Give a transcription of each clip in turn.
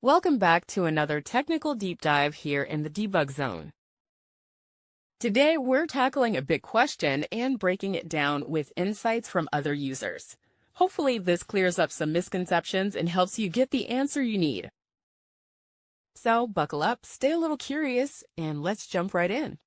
Welcome back to another technical deep dive here in the debug zone. Today, we're tackling a big question and breaking it down with insights from other users. Hopefully, this clears up some misconceptions and helps you get the answer you need. So, buckle up, stay a little curious, and let's jump right in.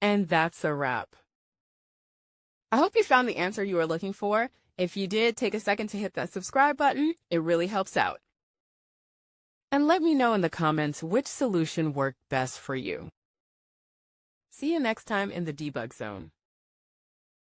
And that's a wrap. I hope you found the answer you were looking for. If you did, take a second to hit that subscribe button. It really helps out. And let me know in the comments which solution worked best for you. See you next time in the debug zone.